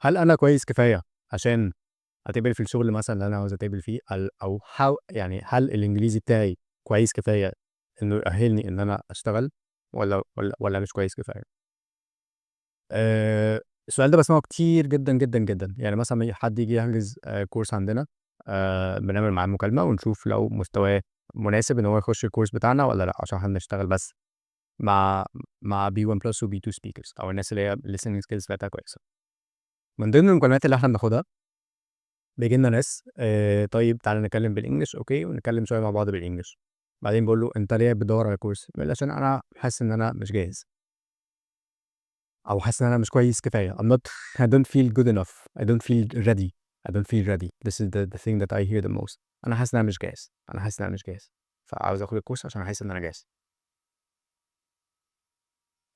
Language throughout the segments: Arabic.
هل انا كويس كفايه عشان اتقبل في الشغل مثلا اللي انا عاوز اتقبل فيه، او يعني هل الانجليزي بتاعي كويس كفايه انه يؤهلني ان انا اشتغل، ولا مش كويس كفايه. السؤال ده بسمعه كتير جدا جدا جدا. يعني مثلا حد يجي يحجز كورس عندنا، بنعمل معاه مكالمه ونشوف لو مستواه مناسب ان هو يخش الكورس بتاعنا ولا لا، عشان احنا بنشتغل بس مع بي 1 بلس وبي 2 سبيكرز، او الناس اللي هي listening skills بتاعتها كويسه. من ضمن المكالمات اللي احنا بناخدها بيجي لنا ناس، طيب تعالى نتكلم بالانجلش، اوكي، ونتكلم شويه مع بعض بالانجلش. بعدين بقول له انت ليه بتدور على كورس؟ بيقول لي عشان انا حاسس ان انا مش جاهز، او حاسس ان انا مش كويس كفايه. I don't feel good enough. I don't feel ready. I don't feel ready. This is the thing that I hear the most. انا حاسس ان انا مش جاهز. انا حاسس ان انا مش جاهز، فعاوز اخد الكورس عشان احس ان انا جاهز.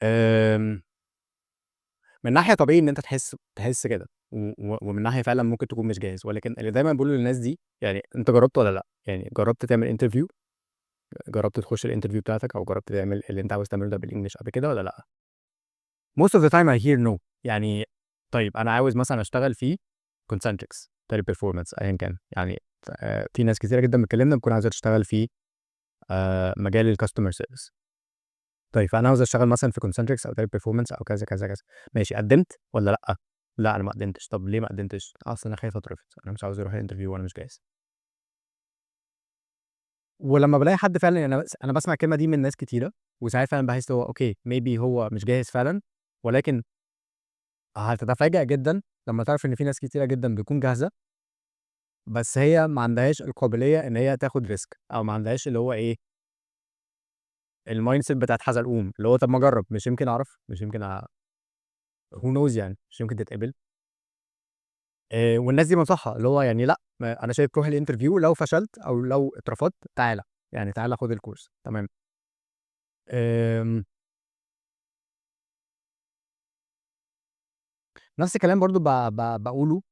أم، من ناحيه طبيعي ان انت تحس كده، ومن ناحيه فعلا ممكن تكون مش جاهز. ولكن اللي دايما بقوله للناس دي، يعني انت جربت ولا لا؟ يعني جربت تعمل انترفيو؟ جربت تخش الانترفيو بتاعتك، او جربت تعمل اللي انت عاوز تعمله ده بالانجلش قبل كده ولا لا؟ most of the time I hear no. يعني طيب انا عاوز مثلا اشتغل في concentrics تيلي performance ايا كان. يعني في ناس كتيره جدا بتكلمنا بتكون عايزه تشتغل في مجال الكاستمر سيرفيس. طيب فانا عاوز اشتغل مثلا في concentrics او تيلي performance او كذا كذا كذا. ماشي، قدمت ولا لا؟ لا انا ما قدمتش. طب ليه ما قدمتش؟ اصلا انا خايف اترفض، انا مش عاوز اروح الانترفيو وانا مش جاهز. ولما بلاقي حد فعلا، يعني انا بسمع الكلمه دي من ناس كتيره، وساعات فعلا بحس هو اوكي maybe هو مش جاهز فعلا. ولكن هتتفاجأ جدا لما تعرف ان في ناس كتيره جدا بتكون جاهزه، بس هي ما عندهاش القابليه ان هي تاخد ريسك، او ما عندهاش اللي هو ايه، المايند سيت بتاعت حزلقوم، اللي هو طب ما اجرب، مش يمكن اعرف، مش يمكن هو نوز، يعني مش يمكن تتقبل. والناس دي بنصحها اللي هو يعني لا، انا شايف روح الانترفيو، لو فشلت او لو اترفضت تعالى، يعني تعالى خد الكورس تمام. آم، نفس الكلام برضو بقوله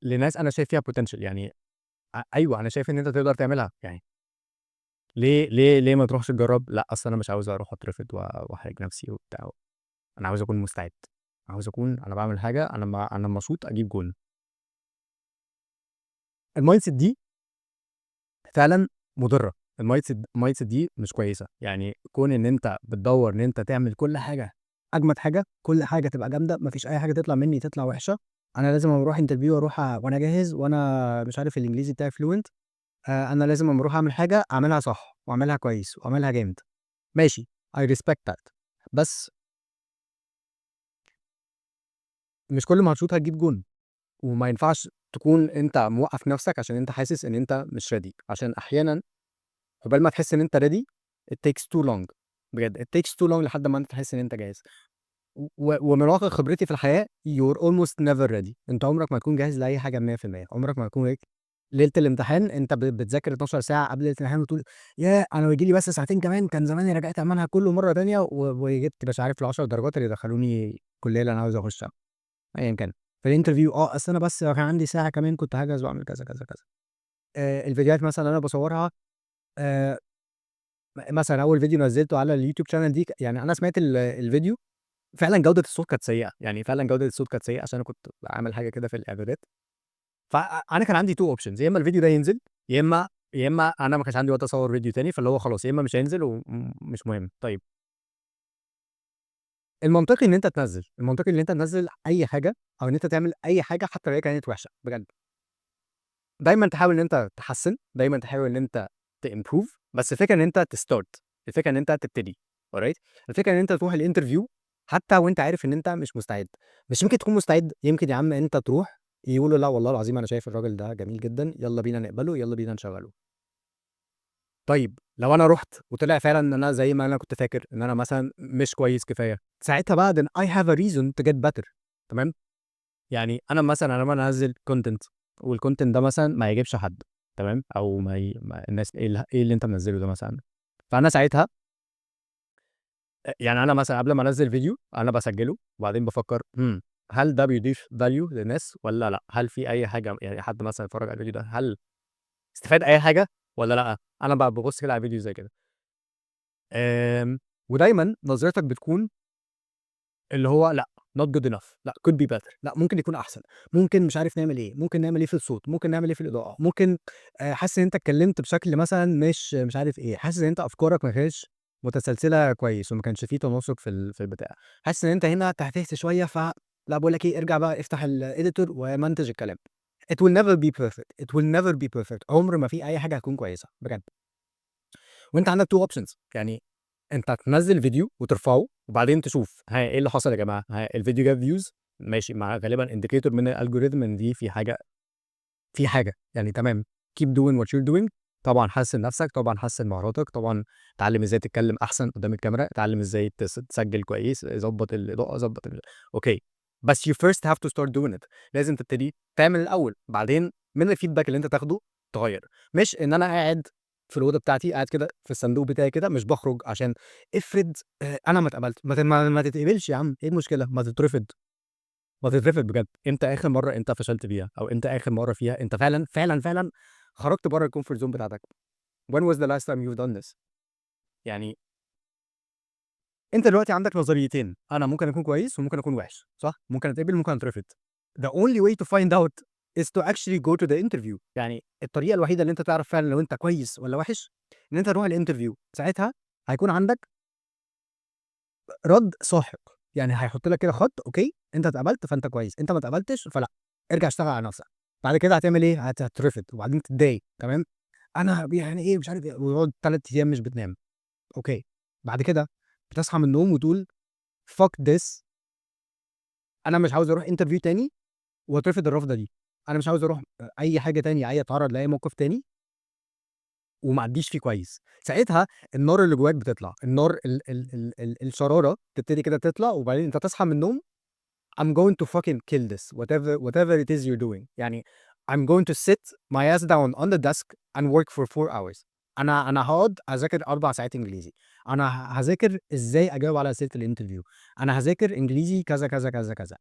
لناس انا شايف فيها بوتنشال. يعني ايوه انا شايف ان انت تقدر تعملها. يعني ليه ما تروحش تجرب؟ لا اصل انا مش عاوز اروح اترفض واحرج نفسي وبتاع. انا عاوز اكون مستعد، عاوز اكون انا بعمل حاجه انا مبسوط اجيب جون. المايند سيت دي فعلا مضره. المايند سيت دي مش كويسه. يعني كون ان انت بتدور ان انت تعمل كل حاجه اجمد حاجه، كل حاجه تبقى جامده، مفيش اي حاجه تطلع مني تطلع وحشه. انا لازم اروح انترفيو واروح وانا جاهز وانا مش عارف الانجليزي بتاعي فلوينت. انا لازم اما اروح اعمل حاجه اعملها صح واعملها كويس واعملها جامد. ماشي، I respect that. بس مش كل ما هتشوط هتجيب جون. وما ينفعش تكون انت موقف نفسك عشان انت حاسس ان انت مش ready. عشان احيانا قبل ما تحس ان انت ready it takes too long. بجد it takes too long لحد ما انت تحس ان انت جاهز. ومن واقع خبرتي في الحياة you're almost never ready. انت عمرك ما تكون جاهز لأي حاجة 100%. عمرك ما تكون ليلة الامتحان انت بتذاكر 12 ساعة قبل ليلة الامتحان وتقول يا انا يجي لي بس ساعتين كمان كان زماني رجعت اعملها كله مرة تانية وجبت مش عارف ال 10 درجات اللي دخلوني الكلية اللي انا عاوز اخشها ايا كان. في الانترفيو اصل انا بس لو كان عندي ساعة كمان كنت هجهز واعمل كذا كذا كذا. الفيديوهات مثلا اللي انا بصورها، آه مثلا اول فيديو نزلته على اليوتيوب شانل دي، يعني انا سمعت الفيديو فعلا جودة الصوت كانت سيئة. يعني فعلا جودة الصوت كانت سيئة عشان انا كنت عامل حاجة كده في الاعدادات. فانا كان عندي تو اوبشنز، يا اما الفيديو ده ينزل، يا اما انا ما كانش عندي وقت اصور فيديو تاني. فاللي هو خلاص، يا اما مش هينزل ومش مهم. طيب المنطقي ان انت تنزل، المنطقي ان انت تنزل اي حاجة، او ان انت تعمل اي حاجة حتى لو هي كانت وحشة بجد. دايما تحاول ان انت تحسن، دايما تحاول ان انت تimprove. بس الفكره ان انت تستارت، الفكره ان انت تبتدي. alright. الفكره ان انت تروح الانترفيو حتى وانت عارف ان انت مش مستعد. مش يمكن تكون مستعد، يمكن يا عم انت تروح يقولوا لا والله العظيم انا شايف الراجل ده جميل جدا، يلا بينا نقبله، يلا بينا نشغله. طيب لو انا رحت وطلع فعلا ان انا زي ما انا كنت فاكر ان انا مثلا مش كويس كفايه، ساعتها بقى then I have a reason to get better. تمام. يعني انا مثلا انا لما انزل كونتنت والكونتنت ده مثلا ما يعجبش حد، تمام، او الناس ايه اللي انت منزله ده مثلا. فانا ساعتها، يعني انا مثلا قبل ما انزل فيديو انا بسجله وبعدين بفكر هل ده بيضيف فاليو للناس ولا لا؟ هل في اي حاجه، يعني حد مثلا يتفرج على الفيديو ده هل استفاد اي حاجه ولا لا؟ انا بقى ببص كده على فيديو زي كده. ودايما نظرتك بتكون اللي هو لا، not good enough لأ could be better لأ ممكن يكون أحسن، ممكن مش عارف نعمل إيه، ممكن نعمل إيه في الصوت، ممكن نعمل إيه في الإضاءة، ممكن حاسس إن أنت اتكلمت بشكل مثلًا مش عارف إيه، حاسس إن أنت أفكارك ما كانتش متسلسلة كويس وما كانش في تناسق في البتاع، حاسس إن أنت هنا تهتهت شوية لأ باقول لك إيه ارجع بقى افتح الeditor ومنتج الكلام. It will never be perfect. It will never be perfect. عمر ما في أي حاجة هتكون كويسة بجد. وأنت عندك 2 options يعني أنت تنزّل فيديو وترفعه وبعدين تشوف إيه اللي حصل يا جماعة؟ الفيديو جاب views ماشي مع غالبًا indicator من الalgorithm إن دي في حاجة يعني تمام keep doing what you're doing طبعًا حسّن نفسك، طبعًا حسّن مهاراتك، طبعًا اتعلم إزاي تتكلم أحسن قدّام الكاميرا، اتعلم إزاي تسجّل كويس، ضبّط الإضاءة، ضبّط أوكي. بس you first have to start doing it. لازم تبتدي تعمل الأول، بعدين من الfeedback اللي أنت تاخده تغيّر، مش إن أنا قاعد في الأوضة بتاعتي، قاعد كده في الصندوق بتاعي كده مش باخرج عشان افرض أنا ما اتقبلتش، ما تتقبلش يا عم، إيه المشكلة؟ ما تترفض. وهتترفض بجد. إمتى آخر مرّة أنت فشلت فيها، أو إمتى آخر مرّة فيها أنت فعلًا، فعلًا، فعلًا خرجت برّه الcomfort zone بتاعتك؟ When was the last time you've done this؟ يعني أنت دلوقتي عندك نظريتين، أنا ممكن أكون كويس وممكن أكون وِحِش، صح؟ ممكن أتقبل وممكن أترفض. The only way to find out is to actually go to the interview. يعني الطريقة الوحيدة اللي أنت تعرف فعلًا لو أنت كويس والّا وِحِش، إن أنت تروح الinterview. ساعتها هيكون عندك رَد ساحق، يعني هيحط لك كده خط أوكي، أنت اتقبلت فأنت كويس، أنت ما اتقبلتش فلأ، ارجع اشتغل على نفسك. بعد كده هتعمل إيه، هتترفض وبعدين تتضايق تمام، أنا يعني إيه مش عارف إيه، ويقعد 3 أيام مش بتنام، أوكي. بعد كده بتصحى من النوم وتقول fuck this أنا مش عاوز أروح interview تاني وأترفض الرفضة دي، أنا مش عاوز أروح أي حاجة تاني، أتعرّض لأي موقف تاني وما أأدّيش فيه كويس. ساعتها النار اللي جواك بتطلع، النار الشرارة تبتدي كده تطلع وبعدين أنت تصحى من النوم I'm going to fucking kill this whatever it is you're doing. يعني I'm going to sit my ass down on the desk and work for 4 hours. أنا هاقعد أذاكر 4 ساعات إنجليزي، أنا هاذاكر إزاي أجاوب على أسئلة الinterview، أنا هاذاكر إنجليزي كذا، كذا، كذا، كذا.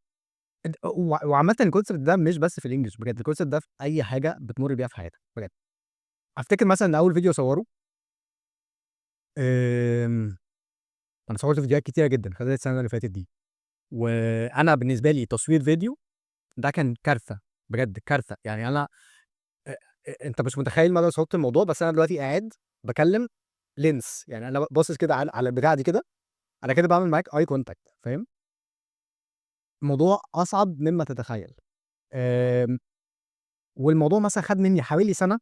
وعامةً الconcept ده مش بس في الEnglish بجد، الconcept ده في أي حاجة بتمُر بيها في حياتك بجد. أفتكر مثلًا إن أول فيديو أصوّره آمم، أنا صوّرت فيديوهات كتيرة جدًا خلال السنة اللي فاتت دي، وأنا بالنسبة لي تصوير فيديو ده كان كارثة، بجد كارثة. يعني أنا أ أنت مش متخيّل مدى صعوبة الموضوع، بس أنا دلوقتي قاعد باكلّم lens يعني أنا باصص كده على البتاعة دي كده، أنا كده باعمل معاك eye contact فاهم؟ الموضوع أصعب مما تتخيّل. آمم، والموضوع مثلًا خَد منّي حوالي سَنة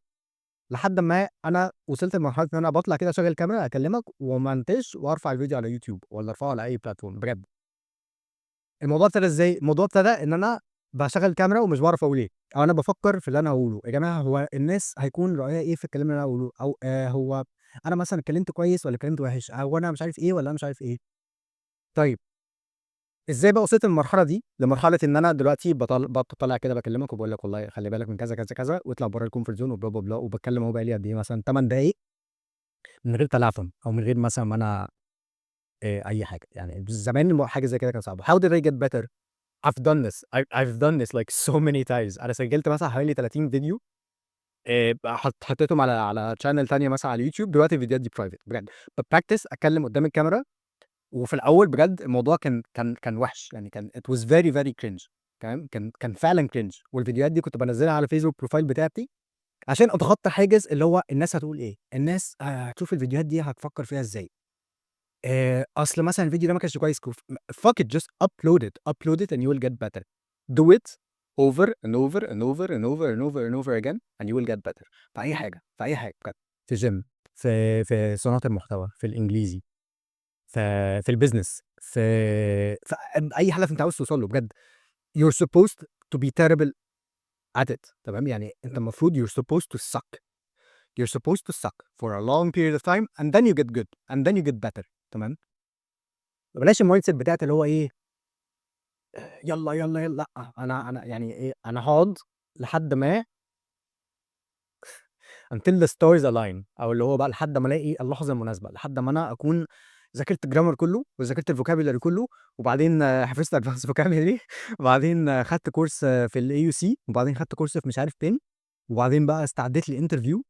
لحد أمّا أنا وصلت لمرحلة إن أنا باطلع كده أشغّل الكاميرا أكلّمك وما أنتجش وأرفع الفيديو على يوتيوب والّا أرفعه على أي platform بجد. الموضوع ابتدى إزاي؟ الموضوع ابتدى إن أنا باشغّل الكاميرا ومش باعرف أقول إيه، أو أنا بافكّر في اللي أنا هاقوله، يا جماعة هو الناس هيكون رأيها إيه في الكلام اللي أنا هاقوله، أو هو أنا مثلًا اتكلمت كويس والّا اتكلمت وِحِش، أو أنا مش عارف إيه والّا أنا مش عارف إيه. طيب إزاي بقى وصلت للمرحلة دي، لمرحلة إن أنا دلوقتي طالع كده باكلمك وباقول لك والله خلّي بالك من كذا، كذا، كذا، واطلع برّه الcomfort zone وبلا، بلا، بلا، وباتكلم أهو بقى لي قد إيه مثلًا 8 دقايق من غير تلعثم، أو من غير مثلًا ما أنا أي حاجة. يعني زمان حاجة زي كده كانت صعبة. How did I get better؟ I've done this. I've done this like so many times. أنا سجّلت مثلًا حوالي 30 فيديو حطيتهم على channel تانية مثلًا على اليوتيوب، دلوقتي الفيديوهات دي private بجد. بpractice أتكلم قدّام الكاميرا، وفي الأول بجد الموضوع كان وِحِش، يعني it was very very cringe تمام، كان فعلًا cringe. والفيديوهات دي كنت بانزّلها على الفيسبوك profile بتاعتي عشان أتخطى حاجز اللي هو الناس هتقول إيه، الناس هتشوف الفيديوهات دي هتفكّر فيها إزاي. أصل مثلًا الفيديو ده ما كانش كويس fuck it just upload it and you will get better. Do it over and over and over and over and over and over again and you will get better. في أي حاجة، في أي حاجة بجد. في gym، في صناعة المحتوى، في الإنجليزي، في الbusiness، في أي هدف أنت عاوز توصل له بجد. You're supposed to be terrible at it تمام، يعني أنت المفروض you're supposed to suck. You're supposed to suck for a long period of time and then you get good and then you get better تمام. بلاش الmindset بتاعة اللي هو إيه، يالّا، يالّا، يالّا، لأ، أنا يعني إيه، أنا هاقعد لحد ما until the stars align، أو اللي هو بقى لحد ما ألاقي اللحظة المناسبة، لحد ما أنا أكون ذاكرت الgrammar كلّه وذاكرت الvocabulary كلّه، وبعدين حفظت advanced vocabulary وبعدين خدت كورس في الAUC، وبعدين خدت كورس في مش عارف فين، وبعدين بقى استعديت للinterview.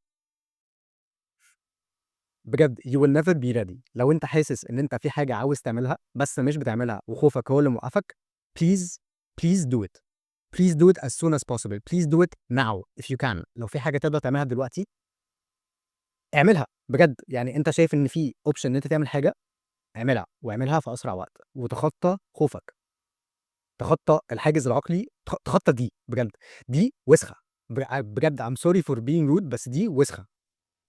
بجد you will never be ready. لو أنت حاسس إن أنت في حاجة عاوز تعملها بس مش بتعملها وخوفك هو اللي موقّفك، please please do it. Please do it as soon as possible. Please do it now if you can. لو في حاجة تقدر تعملها دلوقتي اعملها بجد. يعني أنت شايف إن في option إن أنت تعمل حاجة، اعملها واعملها في أسرع وقت، وتخطى خوفك، تخطى الحاجز العقلي، تخطى دي بجد. دي وسخة بجد. I'm sorry for being rude بس دي وسخة.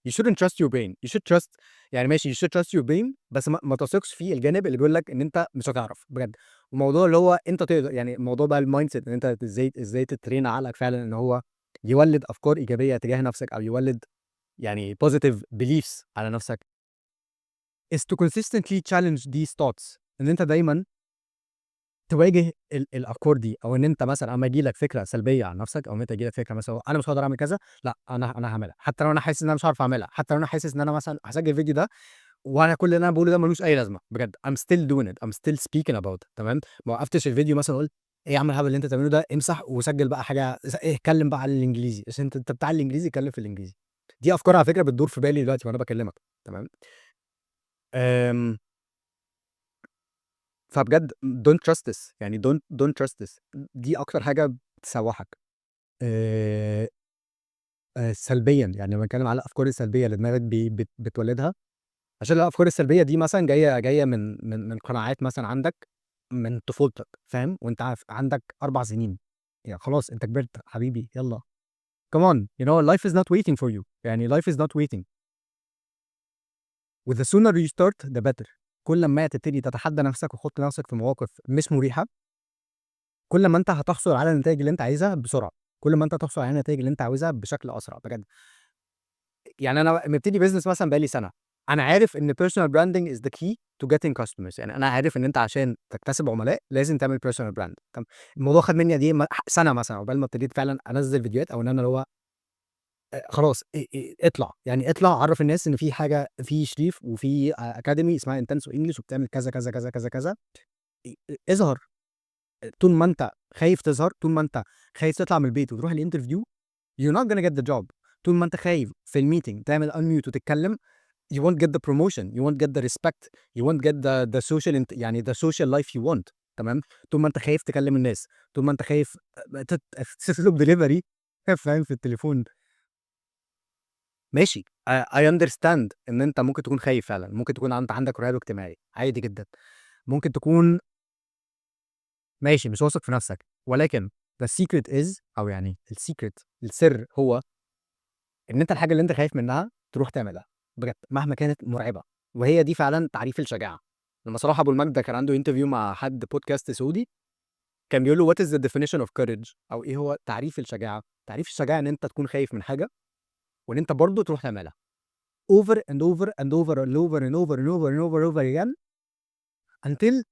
You shouldn't trust your brain. You should trust، يعني ماشي you should trust your brain بس ما تثقش في الجانب اللي بيقول لك إن أنت مش هتعرف بجد. والموضوع اللي هو أنت تقدر، يعني الموضوع بقى المايند سيت إن أنت إزاي تترين عقلك فعلا إن هو يولد أفكار إيجابية تجاه نفسك، أو يولد يعني positive beliefs على نفسك is to consistently challenge these thoughts. إن أنت دايما تواجه الأفكار دي، أو إن أنت مثلا أما يجي لك فكرة سلبية عن نفسك، أو إن أنت يجي لك فكرة مثلا أنا مش هقدر أعمل كذا، لا أنا هعملها حتى لو أنا حاسس إن أنا مش هعرف أعملها، حتى لو أنا حاسس إن أنا مثلا هسجل الفيديو ده وانا كل اللي انا بقوله ده ملوش اي لازمه بجد. I'm still doing it. I'm still speaking about it. تمام. ما وقفتش الفيديو مثلا قلت ايه يا عم الهبل اللي انت بتعمله ده، امسح وسجل بقى حاجه، ايه اتكلم بقى على الانجليزي عشان انت بتاع الانجليزي، اتكلم في الانجليزي. دي افكار على فكره بتدور في بالي دلوقتي وانا بكلمك. تمام. أم... فبجد don't trust this. يعني don't trust this. دي اكتر حاجه بتسوحك. أه... سلبيا، يعني لما بنتكلم على الافكار السلبيه اللي دماغك بتولدها، عشان الافكار السلبيه دي مثلا جايه من قناعات مثلا عندك من طفولتك، فاهم؟ وانت عارف عندك 4 سنين، يعني خلاص انت كبرت حبيبي، يلا come on, you know life is not waiting for you. يعني life is not waiting. with the sooner you start the better. كل ما تبتدي تتحدى نفسك وتحط نفسك في مواقف مش مريحه، كل ما انت هتحصل على النتائج اللي انت عايزها بسرعه، كل ما انت هتحصل على النتائج اللي انت عاوزها بشكل اسرع بجد. يعني انا مبتدي بيزنس مثلا بقالي سنه، انا عارف ان personal branding is the key to getting customers. يعني انا عارف ان انت عشان تكتسب عملاء لازم تعمل personal brand. طب الموضوع خد مني دي سنه مثلا عقبال ما ابتديت فعلا انزل فيديوهات، او ان انا اللي هو خلاص اطلع، يعني اطلع عرف الناس ان في حاجه في شريف وفي اكاديمي اسمها انتنسو انجلش وبتعمل كذا كذا كذا كذا كذا. اظهر. طول ما انت خايف تظهر، طول ما انت خايف تطلع من البيت وتروح الانترفيو you're not gonna get the job. طول ما انت خايف في الميتنج تعمل unmute وتتكلم you won't get the promotion, you won't get the respect, you won't get the social يعني the social life you want. تمام. طول ما انت خايف تكلم الناس، طول ما انت خايف تطلب دليفري فاهم في التليفون. ماشي I understand ان انت ممكن تكون خايف فعلا، ممكن تكون انت عندك رهاب اجتماعي عادي جدا، ممكن تكون ماشي مش واثق في نفسك، ولكن the secret is، او يعني السر هو ان انت الحاجه اللي انت خايف منها تروح تعملها بجد مهما كانت مرعبه. وهي دي فعلا تعريف الشجاعه. لما صلاح ابو المجد كان عنده انترفيو مع حد بودكاست سعودي، كان بيقول له what is the definition of courage، او ايه هو تعريف الشجاعه. تعريف الشجاعه ان انت تكون خايف من حاجه وان انت برضه تروح تعملها over and over and over and over and over and over and over and over again until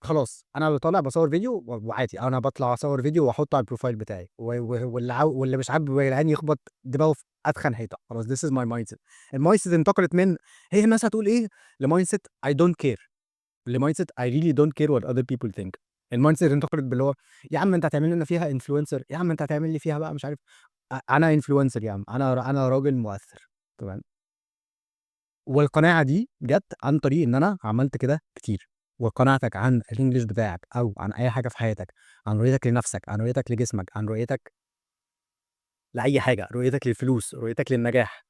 خلاص انا طالع بصور فيديو وعادي انا بطلع اصور فيديو واحطه على البروفايل بتاعي، واللي مش عاجبه يا جدعان يخبط دماغه في اتخن حيطه. خلاص this is my mindset. المايند سيت انتقلت من هي الناس هتقول ايه لمايند سيت I don't care، لمايند سيت I really don't care what other people think. المايند سيت انتقلت باللي هو يا عم انت هتعمل لنا فيها انفلونسر، يا عم انت هتعمل لي فيها بقى مش عارف انا انفلونسر يا عم، انا راجل مؤثر. تمام. والقناعه دي جت عن طريق ان انا عملت كده كتير. وقناعتك عن الانجليش بتاعك او عن اي حاجه في حياتك، عن رؤيتك لنفسك، عن رؤيتك لجسمك، عن رؤيتك لاي حاجه، رؤيتك للفلوس، رؤيتك للنجاح،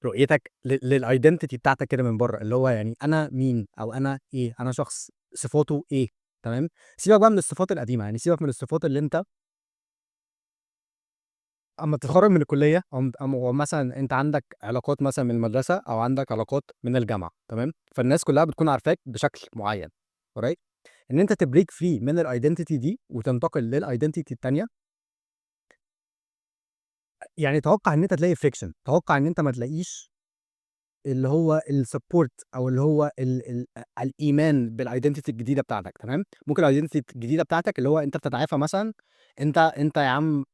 رؤيتك للايدنتيتي بتاعتك كده من بره، اللي هو يعني انا مين او انا ايه، انا شخص صفاته ايه. تمام. سيبك بقى من الصفات القديمه، يعني سيبك من الصفات اللي انت اما تتخرج من الكليه، او مثلا انت عندك علاقات مثلا من المدرسه او عندك علاقات من الجامعه. تمام. فالناس كلها بتكون عارفاك بشكل معين. alright. ان انت تبريك فري من الايدنتيتي دي وتنتقل للايدنتيتي التانيه، يعني توقع ان انت تلاقي فريكشن، توقع ان انت ما تلاقيش اللي هو السبورت، او اللي هو ال الايمان بالايدنتيتي الجديده بتاعتك. تمام. ممكن الايدنتيتي الجديده بتاعتك اللي هو انت بتتعافى مثلا، انت يا عم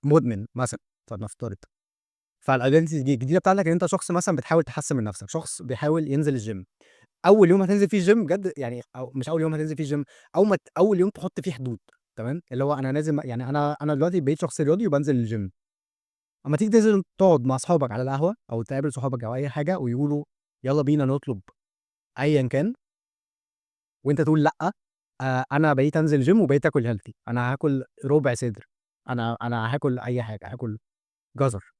مدمن مثلا فلنفترض، فالايدنتيتي الجديده بتاعتك ان انت شخص مثلا بتحاول تحسن من نفسك، شخص بيحاول ينزل الجيم. اول يوم هتنزل فيه الجيم بجد، يعني او مش اول يوم هتنزل فيه الجيم، اول يوم تحط فيه حدود. تمام. اللي هو انا نازل، يعني انا دلوقتي بقيت شخص رياضي وبنزل الجيم. اما تيجي تنزل تقعد مع اصحابك على القهوه او تقابل صحابك او اي حاجه ويقولوا يلا بينا نطلب ايا كان، وانت تقول لا، أنا بقيت أنزل gym وبقيت آكل healthy، أنا هاكل ربع صدر، أنا هاكل أي حاجة، هاكل جزر.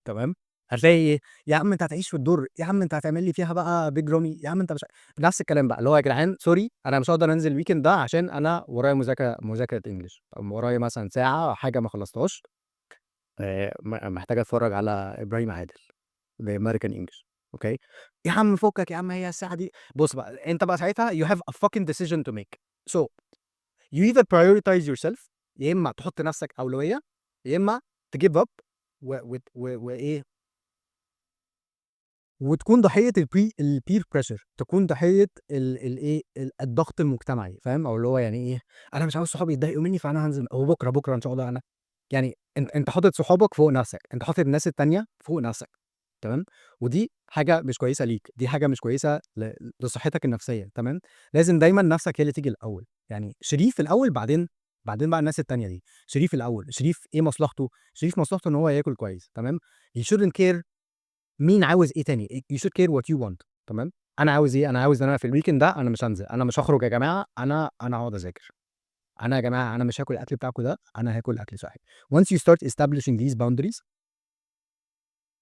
تمام. هتلاقي إيه، يا عم أنت هتعيش في الدور، يا عم أنت هتعمل لي فيها بقى big رامي، يا عم أنت مش نفس الكلام بقى، اللي هو يا جدعان سوري أنا مش هاقدر أنزل الweekend ده عشان أنا ورايا مذاكرة English، أو ورايا مثلًا ساعة حاجة ما خلصتهاش، محتاج أتفرج على إبراهيم عادل لAmerican English. أوكي، يا عم فكك يا عم، هي الساعة دي بُص بقى، أنت بقى ساعتها you have a fucking decision to make. So you either prioritize yourself، يا إما تحط نفسك أولوية، يا إما تgive up وإيه، وتكون ضحية الpeer pressure، تكون ضحية الإيه، الضغط المجتمعي، فاهم؟ أو اللي هو يعني إيه، أنا مش عاوز صحابي يتضايقوا مني فأنا هانزل، أو بكرة إن شاء الله أنا يعني أنت حاطط صحابك فوق نفسك، أنت حاطط الناس التانية فوق نفسك، تمام؟ ودي حاجة مش كويسة ليك، دي حاجة مش كويسة لصحتك النفسية، تمام؟ لازم دايمًا نفسك هي اللي تيجي الأول، يعني شريف الأول بعدين بقى الناس التانية دي. شريف الأول، شريف إيه مصلحته؟ شريف مصلحته إن هو ياكل كويس، تمام؟ he shouldn't care مين عاوز إيه تاني، you should care what you want. تمام. أنا عاوز إيه، أنا عاوز إن أنا في الweekend ده أنا مش هانزل، أنا مش هاخرج يا جماعة، أنا هاقعد أذاكر، أنا يا جماعة أنا مش هاكل الأكل بتاعكم ده، أنا هاكل أكل صحي. once you start establishing these boundaries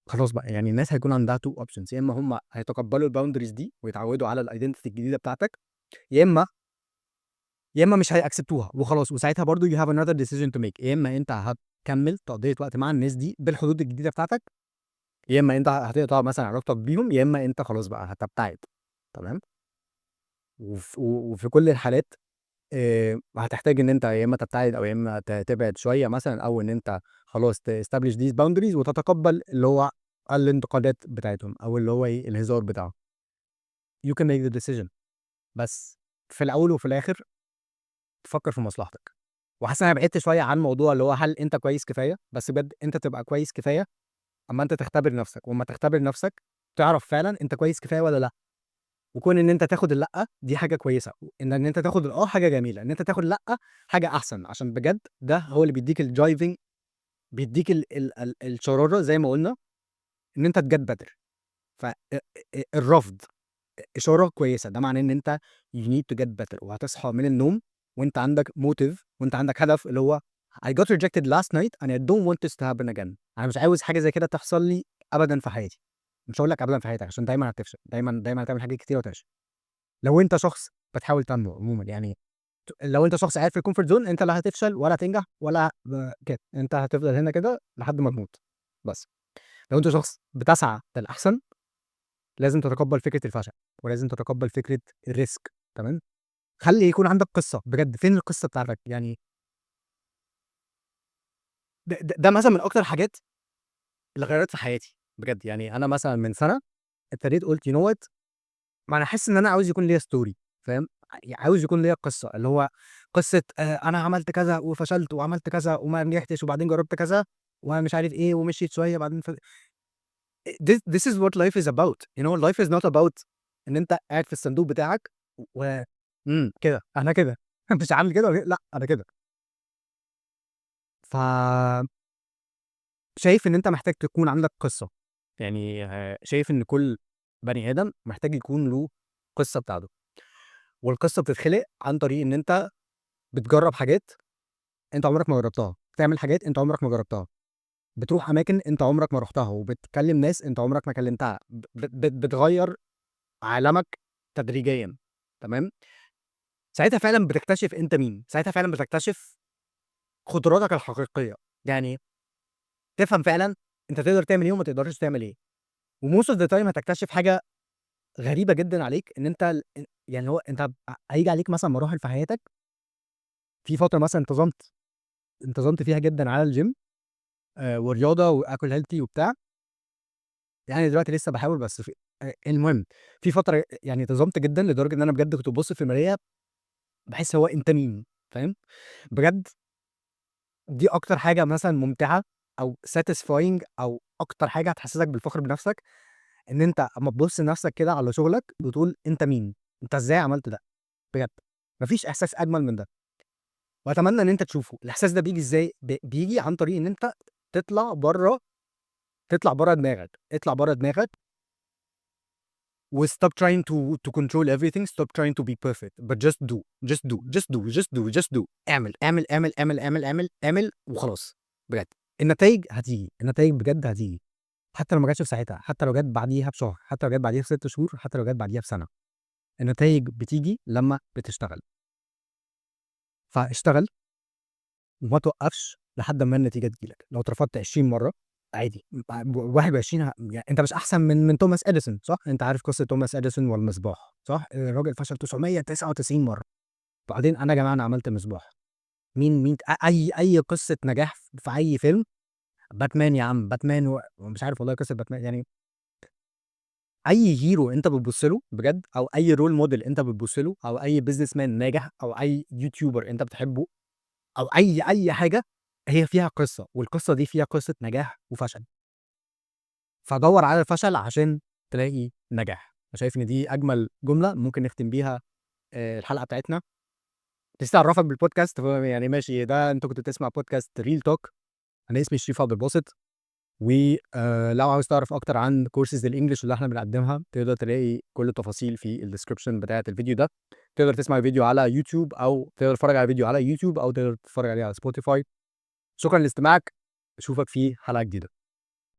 خلاص بقى، يعني الناس هيكون عندها two options، يا إما هم هيتقبلوا الboundaries دي ويتعودوا على الidentity الجديدة بتاعتك، يا إما مش هيأكسبتوها وخلاص، وساعتها برضه you have another decision to make، يا إما أنت هتكمل تقضية وقت مع الناس دي بالحدود الجديدة بتاعتك، يا إما أنت هتقطع مثلًا علاقتك بيهم، يا إما أنت خلاص بقى هتبتعد. تمام. وفي كل الحالات هتحتاج إن أنت يا إما تبتعد، أو يا إما تبعد شوية مثلًا، أو إن أنت خلاص establish these boundaries وتتقبل اللي هو الانتقادات بتاعتهم، أو اللي هو إيه، الهزار بتاعهم. You can make the decision، بس في الأول وفي الآخر تفكر في مصلحتك. وحاسس إن أنا بعدت شوية عن موضوع اللي هو هل أنت كويس كفاية، بس بجد أنت تبقى كويس كفاية أمّا أنت تختبر نفسك، وأمّا تختبر نفسك تعرف فعلًا أنت كويس كفاية والّا لأ. وكون إن أنت تاخد اللأ دي حاجة كويسة، إن أنت تاخد الآه حاجة جميلة، إن أنت تاخد لأ حاجة أحسن، عشان بجد ده هو اللي بيدّيك الdriving، بيدّيك الشرارة زي ما قُلنا إن أنت تget better. ف الرفض إشارة كويسة، ده معناه إن أنت you need to get better، وهتصحى من النوم وأنت عندك motive، وأنت عندك هدف اللي هو I got rejected last night and I don't want this to happen again. أنا مش عاوز حاجة زي كده تحصل لي أبدًا في حياتي. مش هاقول لك أبدًا في حياتك عشان دايمًا هتفشل، دايمًا هتعمل حاجات كتيرة وتفشل. لو أنت شخص بتحاول تنمو عمومًا، يعني لو أنت شخص قاعد في الcomfort zone أنت لا هتفشل ولا هتنجح ولا كده، أنت هتفضل هنا كده لحد ما تموت، بس. لو أنت شخص بتسعى للأحسن لازم تتقبل فكرة الفشل، ولازم تتقبل فكرة الrisk. تمام. خلّي يكون عندك قصة، بجد فين القصة بتاعتك؟ يعني ده مثلًا من أكتر الحاجات اللي غيّرت في حياتي، بجد. يعني أنا مثلًا من سنة ابتديت قُلت you know what، ما أنا حاسس إن أنا عاوز يكون ليّا story، فاهم؟ عاوز يكون ليّا قصة، اللي هو قصة أنا عملت كذا وفشلت وعملت كذا وما نجحتش، وبعدين جرّبت كذا ومش عارف إيه ومشيت شوية بعدين this is what life is about. you know life is not about إن أنت قاعد في الصندوق بتاعك و كده، أنا كده مش عامل كده لأ، أنا كده. ف شايف إن أنت محتاج تكون عندك قصة، يعني شايف إن كل بني آدم محتاج يكون له قصة بتاعته، والقصة بتتخلق عن طريق إن أنت بتجرّب حاجات أنت عمرك ما جرّبتها، بتعمل حاجات أنت عمرك ما جرّبتها، بتروح أماكن أنت عمرك ما رُحتها، وبتكلّم ناس أنت عمرك ما كلّمتها، بتغيّر عالمك تدريجيًا. تمام. ساعتها فعلًا بتكتشف أنت مين، ساعتها فعلًا بتكتشف قدراتك الحقيقية، يعني تفهم فعلًا أنت تقدر تعمل إيه وما تقدرش تعمل إيه. وmost of the time هتكتشف حاجة غريبة جدًا عليك، إن أنت يعني هو أنت هييجي عليك مثلًا مراحل في حياتك، في فترة مثلًا انتظمت فيها جدًا على الgym والرياضة وآكل healthy وبتاع، يعني دلوقتي لسه باحاول بس المهم في فترة يعني انتظمت جدًا لدرجة إن أنا بجد كنت بابُص في المراية باحس هو أنت مين، فاهم؟ بجد دي أكتر حاجة مثلًا ممتعة أو satisfying، أو أكتر حاجة هتحسسك بالفخر بنفسك، إن أنت أمّا تبُص لنفسك كده على شغلك وتقول أنت مين، أنت إزاي عملت ده، بجد. ما فيش إحساس أجمل من ده، وأتمنى إن أنت تشوفه. الإحساس ده بييجي إزاي؟ بييجي عن طريق إن أنت تطلع برّه تطلع برّه دماغك، اطلع برّه دماغك وstop trying to control everything, stop trying to be perfect, but just do. اعمل وخلاص. بجد النتايج هتيجي، النتايج بجد هتيجي، حتى لو ما جاتش في ساعتها، حتى لو جت بعديها بشهر، حتى لو جت بعديها ب6 شهور، حتى لو جت بعديها بسنة. النتايج بتيجي لما بتشتغل. فاشتغل وما توقفش لحد ما النتيجة تيجي لك. لو اترفضت 20 مرة عادي، 21 يعني انت مش احسن من توماس اديسون، صح؟ انت عارف قصة توماس اديسون والمصباح، صح؟ الراجل فشل 999 مرة. بعدين انا يا جماعة انا عملت مصباح. مين اي قصة نجاح في اي فيلم، باتمان يا عم، باتمان ومش عارف والله قصة باتمان يعني. اي هيرو انت بتبص له بجد، او اي رول موديل انت بتبص له، او اي بيزنس مان ناجح، او اي يوتيوبر انت بتحبه، او اي حاجه، هي فيها قصه، والقصه دي فيها قصه نجاح وفشل. فدور على الفشل عشان تلاقي نجاح. انا شايف ان دي اجمل جمله ممكن نختم بيها الحلقه بتاعتنا. نسيت اعرفك بالبودكاست، يعني ماشي، ده انت كنت بتسمع بودكاست ريل توك. انا اسمي شريف عبد الباسط. ولو عاوز تعرف اكتر عن كورسز الانجليش اللي احنا بنقدمها، تقدر تلاقي كل التفاصيل في الديسكربشن بتاعه الفيديو ده. تقدر تسمع الفيديو على يوتيوب، او تقدر تتفرج على فيديو على يوتيوب، او تقدر تتفرج عليه على سبوتيفاي. شكرا لاستماعك، اشوفك في حلقة جديدة.